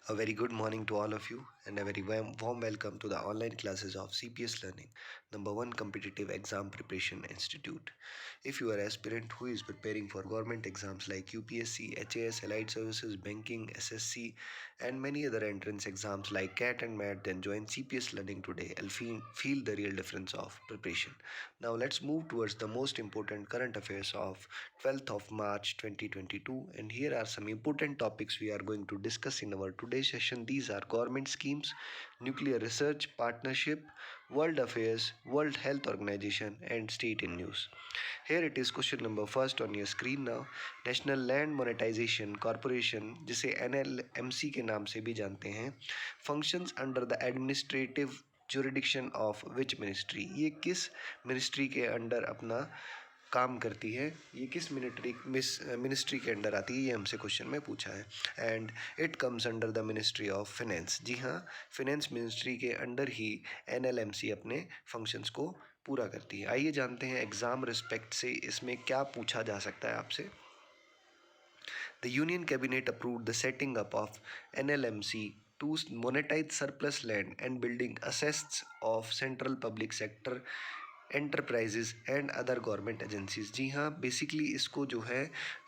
A very good morning to all of you, and a very warm welcome to the online classes of CPS Learning, number one competitive exam preparation institute. If you are an aspirant who is preparing for government exams like UPSC, HAS, Allied Services, Banking, SSC, and many other entrance exams like CAT and MAT, then join CPS Learning today and feel the real difference of preparation. Now let's move towards the most important current affairs of 12th of March 2022, and here are some important topics we are going to discuss in our today's session. These are government schemes, nuclear research partnership, world affairs, World Health Organization, and state in news. Here it is question number first on your screen now. National land monetisation corporation जिसे NLMC के नाम से भी जानते हैं, functions under the administrative jurisdiction of which ministry? ये किस ministry के अंडर अपना काम करती है, ये किस मिनिस्ट्री के अंडर आती है, ये हमसे क्वेश्चन में पूछा है. And it comes under the ministry of finance. जी हाँ, फाइनेंस मिनिस्ट्री के अंडर ही NLMC अपने फंक्शंस को पूरा करती है. आइए जानते हैं एग्ज़ाम रिस्पेक्ट से इसमें क्या पूछा जा सकता है आपसे. The Union Cabinet approved the setting up of NLMC to monetize surplus land and building assets of central public sector enterprises and other government agencies. जी हाँ, बेसिकली इसको जो है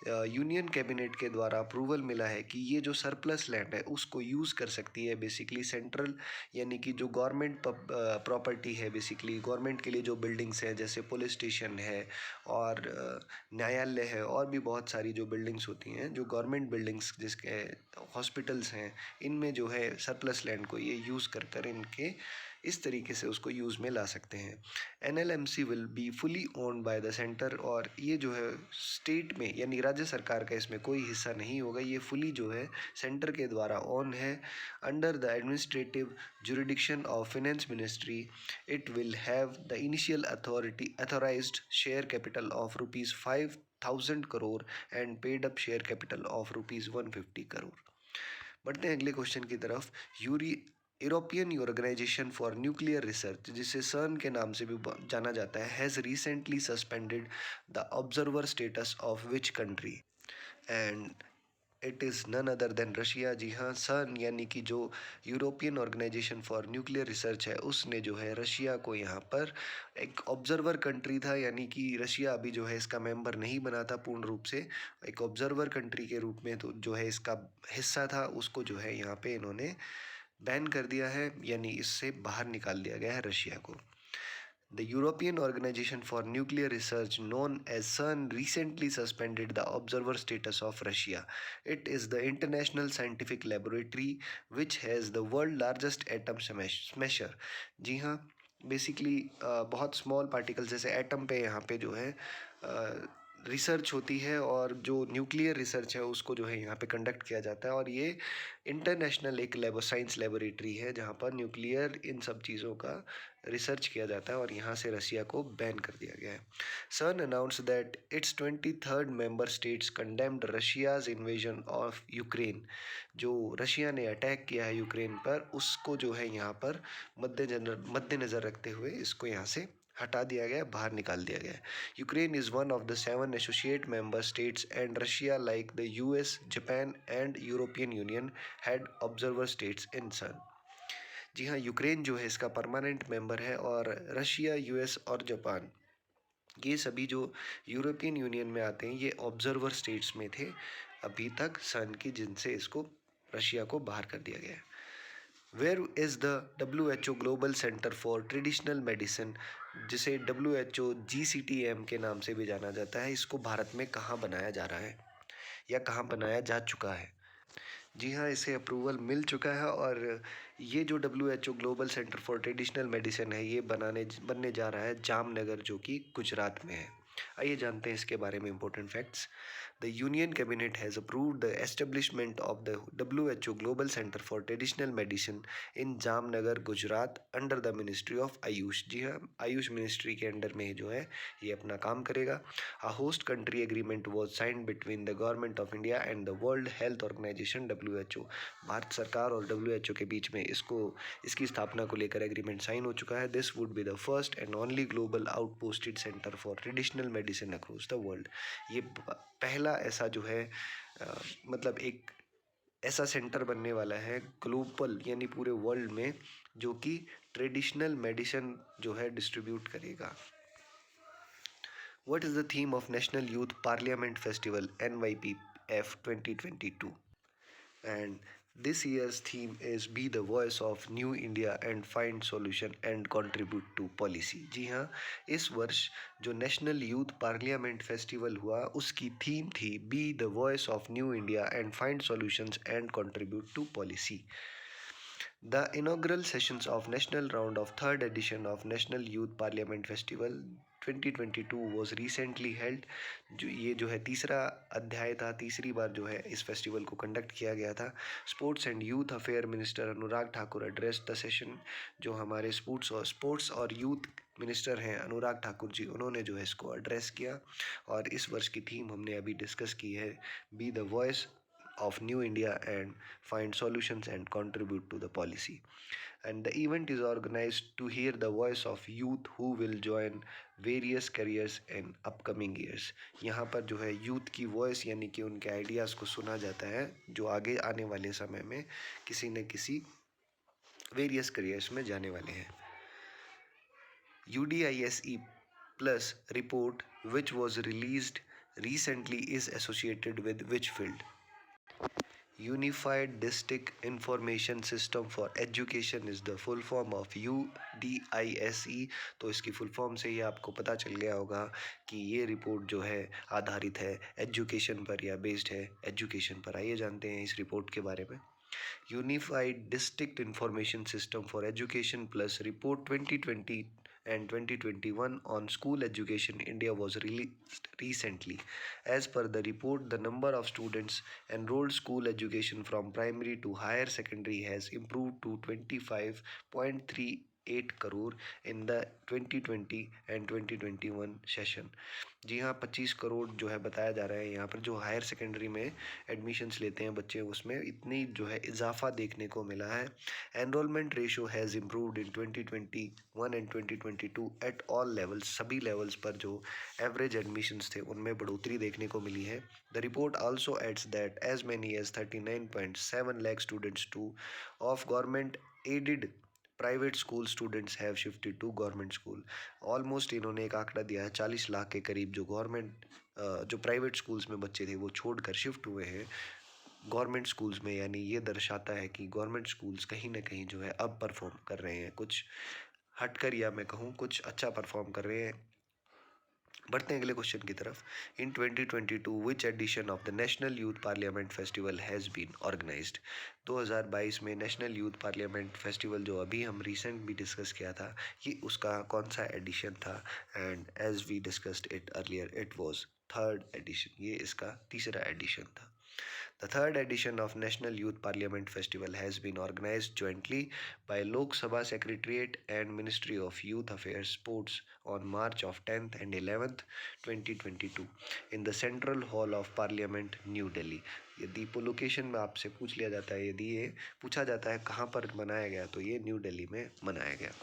यूनियन कैबिनेट के द्वारा अप्रूवल मिला है कि ये जो सरप्लस लैंड है उसको यूज़ कर सकती है बेसिकली सेंट्रल, यानी कि जो गवर्नमेंट प्रॉपर्टी है, बेसिकली गवर्नमेंट के लिए जो बिल्डिंग्स हैं जैसे पुलिस स्टेशन है और न्यायालय है और भी बहुत सारी जो बिल्डिंग्स होती हैं, जो गवर्नमेंट बिल्डिंग्स जिसके हॉस्पिटल्स हैं, इनमें जो है सरप्लस लैंड को ये यूज़ कर इनके इस तरीके से उसको यूज़ में ला सकते हैं. NLMC will be fully owned by the centre, और ये जो है स्टेट में यानी राज्य सरकार का इसमें कोई हिस्सा नहीं होगा, ये फुली जो है सेंटर के द्वारा ओन है. Under the administrative jurisdiction of finance ministry it will have the initial authorised share capital of ₹5,000 crore and paid up share capital of ₹150 crore. बढ़ते हैं अगले क्वेश्चन की तरफ. European organisation for nuclear Research, जिसे सर्न के नाम से भी जाना जाता है, has recently suspended the observer status of which country? And it is none other than Russia. जी हाँ, सर्न यानी कि जो European organisation for nuclear research है, उसने जो है रशिया को यहाँ पर एक ऑब्जर्वर कंट्री था, यानी कि रशिया अभी जो है इसका मेंबर नहीं बना था पूर्ण रूप से, एक ऑब्जर्वर कंट्री के रूप में तो जो है इसका हिस्सा था, उसको जो है यहाँ पे इन्होंने बैन कर दिया है, यानी इससे बाहर निकाल दिया गया है रशिया को. The European Organization for Nuclear Research, known as CERN, recently suspended the observer status of Russia. It is the international scientific laboratory which has the world largest atom smasher. जी हाँ, बेसिकली बहुत small particles जैसे atom पे यहाँ पे जो है research होती है, और जो न्यूक्लियर रिसर्च है उसको जो है यहाँ पे कंडक्ट किया जाता है, और ये इंटरनेशनल एक साइंस लेबोरेटरी है जहाँ पर न्यूक्लियर इन सब चीज़ों का रिसर्च किया जाता है, और यहाँ से रशिया को बैन कर दिया गया है. सर्न announce that it's 23rd member states condemned Russia's invasion of Ukraine. जो रशिया ने अटैक किया है यूक्रेन पर, उसको जो है यहाँ पर मद्देनज़र रखते हुए इसको यहाँ से हटा दिया गया, बाहर निकाल दिया गया. Ukraine is one of the 7 associate member states and Russia like the US, Japan and European union had observer states in सर्न. जी हाँ, यूक्रेन जो है इसका परमानेंट मेंबर है, और रशिया, US और जापान ये सभी जो यूरोपियन यूनियन में आते हैं, ये ऑब्जर्वर स्टेट्स में थे अभी तक सन की, जिनसे इसको रशिया को बाहर कर दिया गया है. Where is the WHO global centre for traditional medicine, जिसे WHO GCTM के नाम से भी जाना जाता है, इसको भारत में कहाँ बनाया जा रहा है या कहाँ बनाया जा चुका है? जी हाँ, इसे अप्रूवल मिल चुका है, और ये जो WHO global centre for traditional medicine है, ये बनने जा रहा है जामनगर, जो कि गुजरात में है. आइए जानते हैं इसके बारे में important facts. The union cabinet has approved the establishment of the WHO global centre for traditional medicine in Jamnagar, Gujarat, under the ministry of Ayush. जी हाँ, आयुष मिनिस्ट्री के अंडर में जो है ये अपना काम करेगा. A host country agreement was signed between the government of India and the World Health Organization WHO. Bharat सरकार और WHO के बीच में इसकी स्थापना को लेकर एग्रीमेंट साइन हो चुका है. This would be the first and only global outposted centre for traditional medicine across the world. ये पहला ऐसा जो है मतलब एक ऐसा सेंटर बनने वाला है ग्लोबल यानी पूरे वर्ल्ड में, जो कि ट्रेडिशनल मेडिसिन जो है डिस्ट्रीब्यूट करेगा। What is the theme of National Youth Parliament Festival NYPF 2022? And this year's theme is Be the Voice of New India and Find Solution and Contribute to Policy। जी हाँ, इस वर्ष जो national youth parliament festival हुआ उसकी theme थी be the voice of new India and find solutions and contribute to policy. The inaugural sessions of national round of third edition of National Youth Parliament Festival 2022 was recently held। जो है तीसरा अध्याय था, तीसरी बार जो है इस फेस्टिवल को कंडक्ट किया गया था। Sports and youth affair minister Anurag Thakur address the session. जो हमारे स्पोर्ट्स और यूथ मिनिस्टर हैं अनुराग ठाकुर जी, उन्होंने जो है इसको एड्रेस किया। और इस वर्ष की थीम हमने अभी डिस्कस की है, B the voice of New India and find solutions and contribute to the policy. And the event is organized to hear the voice of youth who will join various careers in upcoming years। यहाँ पर जो है youth की voice यानी कि उनके ideas को सुना जाता है जो आगे आने वाले समय में किसी न किसी वेरियस करियर्स में जाने वाले हैं। UDISE plus report which was released recently is associated with which field? Unified District Information System for Education is the full form of UDISE। तो इसकी फुल फॉर्म से ही आपको पता चल गया होगा कि ये रिपोर्ट जो है आधारित है एजुकेशन पर या बेस्ड है एजुकेशन पर। आइए जानते हैं इस रिपोर्ट के बारे में। Unified district information system for education plus report 2020 and 2021 on school education India was released recently. As per the report, the number of students enrolled school education from primary to higher secondary has improved to 25.38 crore in the 2020 and 2021 session। जी हाँ, 25 करोड़ जो है बताया जा रहा है यहाँ पर जो हायर सेकेंडरी में एडमिशन्स लेते हैं बच्चे, उसमें इतनी जो है इजाफा देखने को मिला है। Enrolment ratio has improved in 2021 and 2022 at all levels. सभी लेवल्स पर जो एवरेज एडमिशन्स थे उनमें बढ़ोतरी देखने को मिली है। The report also adds that as many as 39.7 lakh students to of government aided private school students have shifted to government school. Almost इन्होंने एक आंकड़ा दिया है 40 लाख के करीब जो जो प्राइवेट स्कूल्स में बच्चे थे वो छोड़कर शिफ्ट हुए हैं गवर्नमेंट स्कूल्स में। यानी ये दर्शाता है कि गवर्नमेंट स्कूल्स कहीं ना कहीं जो है अब परफॉर्म कर रहे हैं, कुछ हटकर या मैं कहूँ कुछ अच्छा परफॉर्म कर रहे हैं। बढ़ते हैं अगले क्वेश्चन की तरफ। In 2022 which edition of the national youth parliament festival has been organised. 2022 में नेशनल यूथ पार्लियामेंट फेस्टिवल जो अभी हम रिसेंट भी डिस्कस किया था, ये उसका कौन सा एडिशन था? And as we discussed it earlier it was third edition. ये इसका तीसरा एडिशन था। The third edition of National Youth Parliament Festival has been organized jointly by Lok Sabha Secretariat and Ministry of Youth Affairs Sports on March of 10th and 11th 2022 in the Central Hall of Parliament, New Delhi। यदि location में आपसे पूछ लिया जाता है, यदि ये पूछा जाता है कहाँ पर मनाया गया, तो ये न्यू दिल्ली में मनाया गया।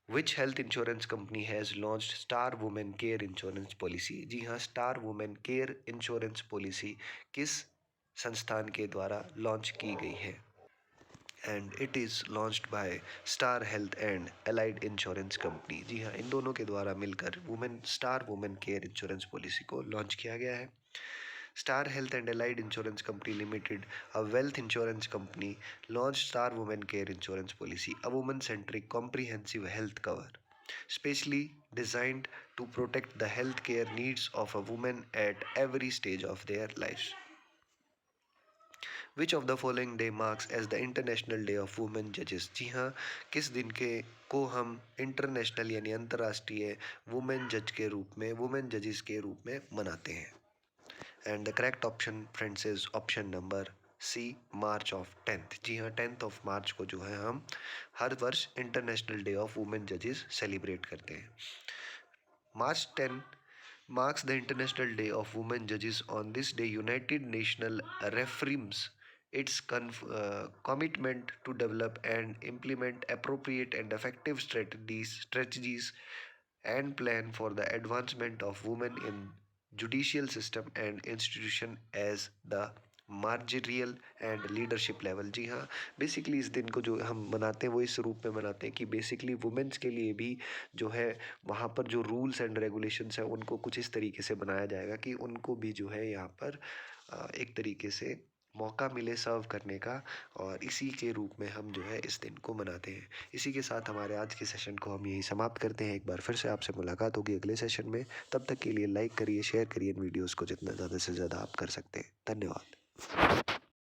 Which health insurance company has launched Star Women Care Insurance Policy? जी हाँ, Star Women Care insurance policy किस संस्थान के द्वारा लॉन्च की गई है? And it is launched by Star Health and Allied Insurance Company. जी हाँ, इन दोनों के द्वारा मिलकर Star Women Care insurance policy को लॉन्च किया गया है। Star Health and Allied Insurance Company Limited, a wealth insurance company, launched Star Women Care Insurance Policy, a woman-centric comprehensive health cover, specially designed to protect the healthcare needs of a woman at every stage of their lives। Which of the following day marks as the International Day of Women Judges? जी हाँ, किस दिन के को हम international यानी अंतर्राष्ट्रीय women जज के रूप में, वुमेन जजेस के रूप में मनाते हैं? And the correct option friends is option number C, March of 10th। जी हाँ, 10th ऑफ मार्च को जो है हम हर वर्ष इंटरनेशनल डे ऑफ वुमेन जजेस सेलिब्रेट करते हैं। मार्च 10 marks the International Day of Women Judges। On this day, United Nations reaffirms its commitment to develop and implement appropriate and effective strategies and plan for the advancement of women in judicial system and institution as the managerial and leadership level. जी हाँ, basically इस दिन को जो हम मनाते हैं वो इस रूप में मनाते हैं कि बेसिकली वुमेन्स के लिए भी जो है वहाँ पर जो रूल्स एंड रेगुलेशंस हैं उनको कुछ इस तरीके से बनाया जाएगा कि उनको भी जो है यहाँ पर एक तरीके से मौका मिले सर्व करने का, और इसी के रूप में हम जो है इस दिन को मनाते हैं। इसी के साथ हमारे आज के सेशन को हम यही समाप्त करते हैं। एक बार फिर से आपसे मुलाकात होगी अगले सेशन में। तब तक के लिए लाइक करिए, शेयर करिए इन वीडियोज़ को जितना ज़्यादा से ज़्यादा आप कर सकते हैं। धन्यवाद।